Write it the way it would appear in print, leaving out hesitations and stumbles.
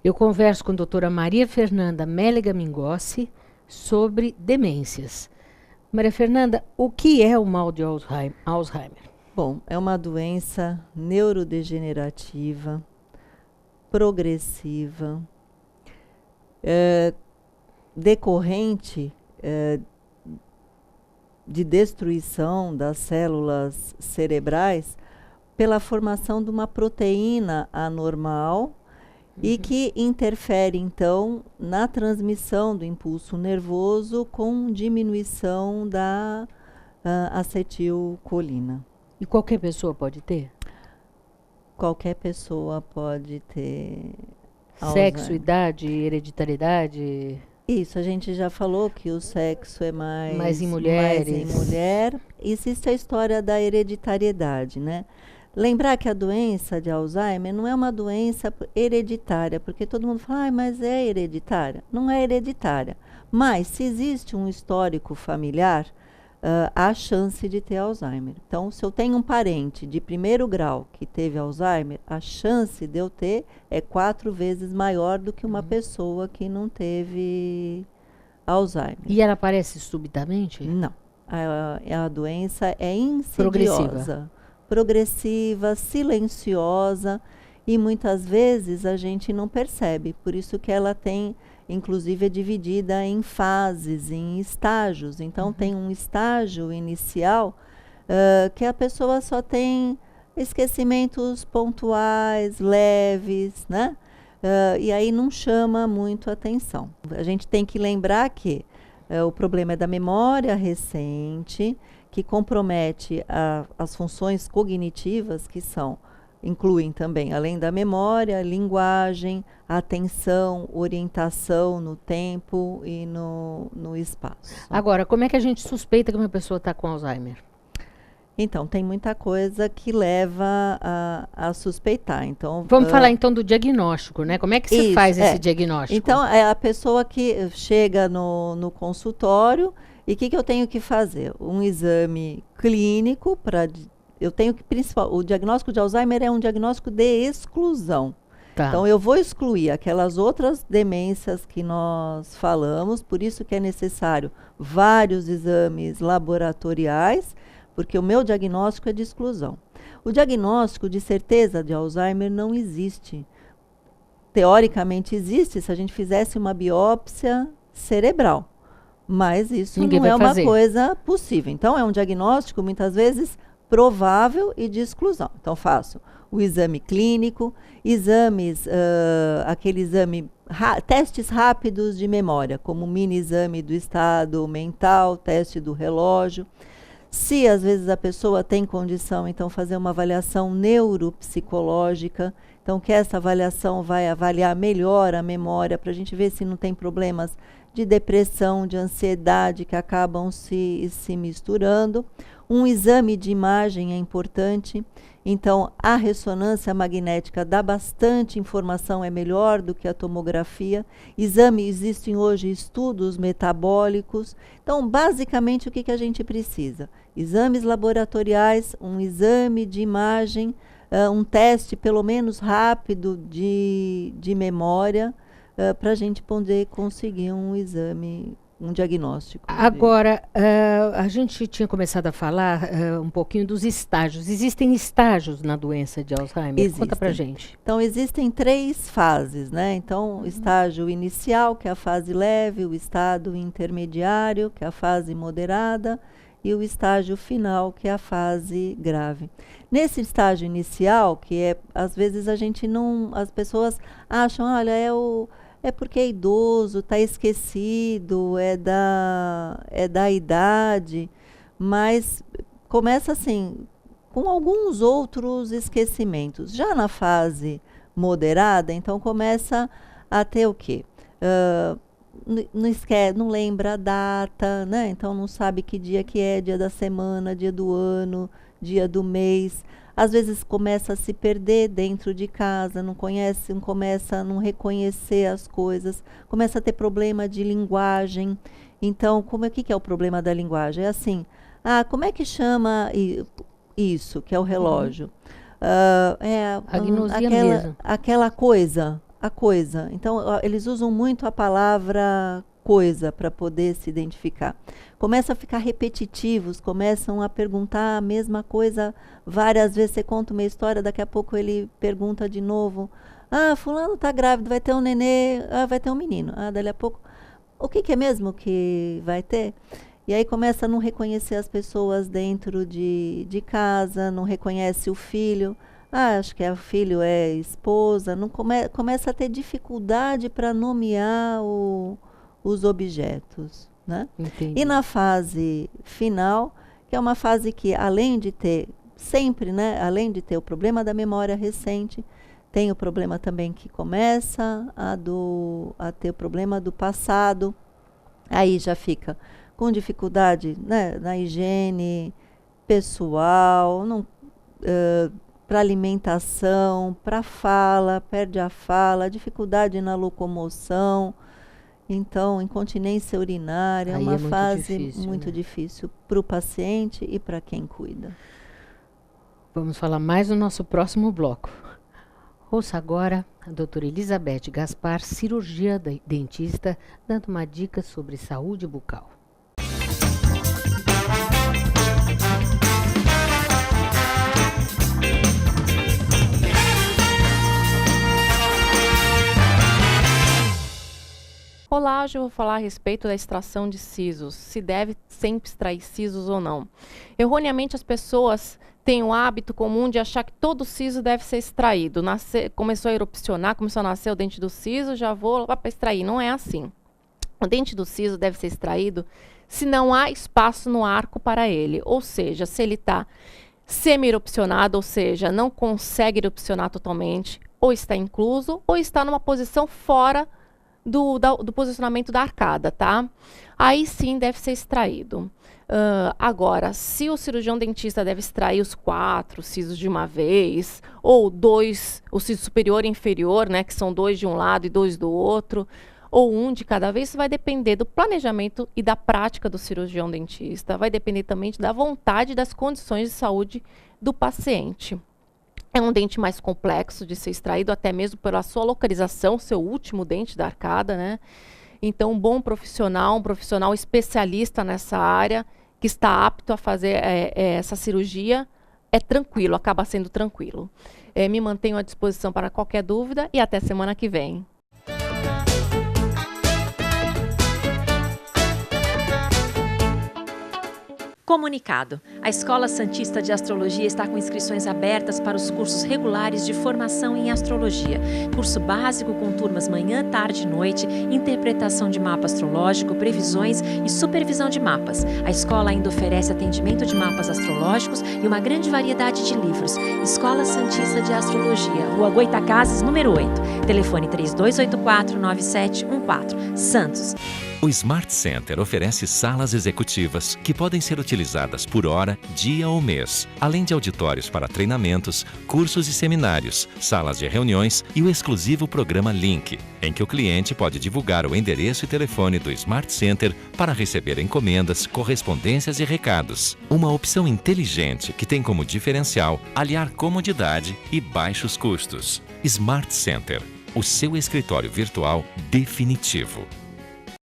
Eu converso com a doutora Maria Fernanda Mélega Mingossi sobre demências. Maria Fernanda, o que é o mal de Alzheimer? Bom, é uma doença neurodegenerativa, progressiva, decorrente de destruição das células cerebrais pela formação de uma proteína anormal e que interfere, então, na transmissão do impulso nervoso com diminuição da acetilcolina. E qualquer pessoa pode ter? Qualquer pessoa pode ter Sexo, Alzheimer. idade, hereditariedade? Isso, a gente já falou que o sexo é Mais em mulheres. mais em mulher. Existe a história da hereditariedade, né? Lembrar que a doença de Alzheimer não é uma doença hereditária, porque todo mundo fala, mas é hereditária. Não é hereditária. Mas, se existe um histórico familiar, há chance de ter Alzheimer. Então, se eu tenho um parente de primeiro grau que teve Alzheimer, a chance de eu ter é 4 vezes maior do que uma pessoa que não teve Alzheimer. E ela aparece subitamente? Não. A doença é insidiosa. Progressiva, silenciosa, e muitas vezes a gente não percebe. Por isso que ela tem, inclusive, é dividida em fases, em estágios. Então, tem um estágio inicial que a pessoa só tem esquecimentos pontuais, leves, né? E aí não chama muito atenção. A gente tem que lembrar que o problema é da memória recente, que compromete as funções cognitivas, que incluem também, além da memória, linguagem, atenção, orientação no tempo e no espaço. Agora, como é que a gente suspeita que uma pessoa está com Alzheimer? Então, tem muita coisa que leva a suspeitar. Então, vamos falar então do diagnóstico, né? Como é que se faz esse diagnóstico? Então, é a pessoa que chega no consultório. E o que eu tenho que fazer? Um exame clínico para... o diagnóstico de Alzheimer é um diagnóstico de exclusão. Tá. Então, eu vou excluir aquelas outras demências que nós falamos, por isso que é necessário vários exames laboratoriais, porque o meu diagnóstico é de exclusão. O diagnóstico de certeza de Alzheimer não existe. Teoricamente existe se a gente fizesse uma biópsia cerebral. Mas isso Ninguém não é vai uma fazer. coisa possível. Então, é um diagnóstico, muitas vezes, provável e de exclusão. Então, faço o exame clínico, testes rápidos de memória, como o mini exame do estado mental, teste do relógio. Se, às vezes, a pessoa tem condição, então, fazer uma avaliação neuropsicológica. Então, que essa avaliação vai avaliar melhor a memória, para a gente ver se não tem problemas de depressão, de ansiedade, que acabam se misturando. Um exame de imagem é importante. Então, a ressonância magnética dá bastante informação, é melhor do que a tomografia. Existem hoje estudos metabólicos. Então, basicamente, o que a gente precisa? Exames laboratoriais, um exame de imagem, um teste, pelo menos rápido, de memória, para a gente poder conseguir um exame, um diagnóstico. Agora, a gente tinha começado a falar um pouquinho dos estágios. Existem estágios na doença de Alzheimer? Existem. Conta pra gente. Então, existem 3 fases, né? Então, o estágio inicial, que é a fase leve, o estado intermediário, que é a fase moderada, e o estágio final, que é a fase grave. Nesse estágio inicial, que às vezes as pessoas acham, olha, é porque é idoso, está esquecido, é da idade, mas começa assim, com alguns outros esquecimentos. Já na fase moderada, então começa a ter o quê? Não lembra a data, né? Então não sabe que dia que é, dia da semana, dia do ano, dia do mês. Às vezes começa a se perder dentro de casa, começa a não reconhecer as coisas, começa a ter problema de linguagem. Então, que é o problema da linguagem? É assim, como é que chama isso, que é o relógio? Agnosia mesmo. Aquela coisa, a coisa. Então, eles usam muito a palavra coisa para poder se identificar. Começam a ficar repetitivos, começam a perguntar a mesma coisa várias vezes. Você conta uma história, daqui a pouco ele pergunta de novo. Fulano está grávido, vai ter um nenê, vai ter um menino. Dali a pouco, o que é mesmo que vai ter? E aí começa a não reconhecer as pessoas dentro de casa, não reconhece o filho. Acho que o filho é esposa. Não começa a ter dificuldade para nomear os objetos, né? Entendi. E na fase final, que é uma fase que, além de ter sempre, né, além de ter o problema da memória recente, tem o problema também que começa a ter o problema do passado. Aí já fica com dificuldade, né, na higiene pessoal, para alimentação, para fala, perde a fala, dificuldade na locomoção. Então, incontinência urinária é uma fase muito difícil para o paciente e para quem cuida. Vamos falar mais no nosso próximo bloco. Ouça agora a doutora Elizabeth Gaspar, cirurgia dentista, dando uma dica sobre saúde bucal. Olá, hoje eu vou falar a respeito da extração de sisos, se deve sempre extrair sisos ou não. Erroneamente as pessoas têm o hábito comum de achar que todo siso deve ser extraído. Começou a erupcionar, começou a nascer o dente do siso, já vou lá para extrair. Não é assim. O dente do siso deve ser extraído se não há espaço no arco para ele, ou seja, se ele está semi-erupcionado, ou seja, não consegue erupcionar totalmente, ou está incluso, ou está numa posição fora do posicionamento da arcada, tá? Aí sim deve ser extraído. Agora, se o cirurgião dentista deve extrair os 4 sisos de uma vez, ou 2, o siso superior e inferior, né, que são 2 de um lado e 2 do outro, ou 1 de cada vez, isso vai depender do planejamento e da prática do cirurgião dentista. Vai depender também da vontade e das condições de saúde do paciente. É um dente mais complexo de ser extraído, até mesmo pela sua localização, seu último dente da arcada, né? Então, um bom profissional, um profissional especialista nessa área, que está apto a fazer essa cirurgia, é tranquilo, acaba sendo tranquilo. Me mantenho à disposição para qualquer dúvida e até semana que vem. Comunicado. A Escola Santista de Astrologia está com inscrições abertas para os cursos regulares de formação em astrologia. Curso básico com turmas manhã, tarde e noite, interpretação de mapa astrológico, previsões e supervisão de mapas. A escola ainda oferece atendimento de mapas astrológicos e uma grande variedade de livros. Escola Santista de Astrologia, Rua Goitacazes, número 8. Telefone 3284-9714. Santos. O Smart Center oferece salas executivas que podem ser utilizadas por hora, dia ou mês, além de auditórios para treinamentos, cursos e seminários, salas de reuniões e o exclusivo programa Link, em que o cliente pode divulgar o endereço e telefone do Smart Center para receber encomendas, correspondências e recados. Uma opção inteligente que tem como diferencial aliar comodidade e baixos custos. Smart Center, o seu escritório virtual definitivo.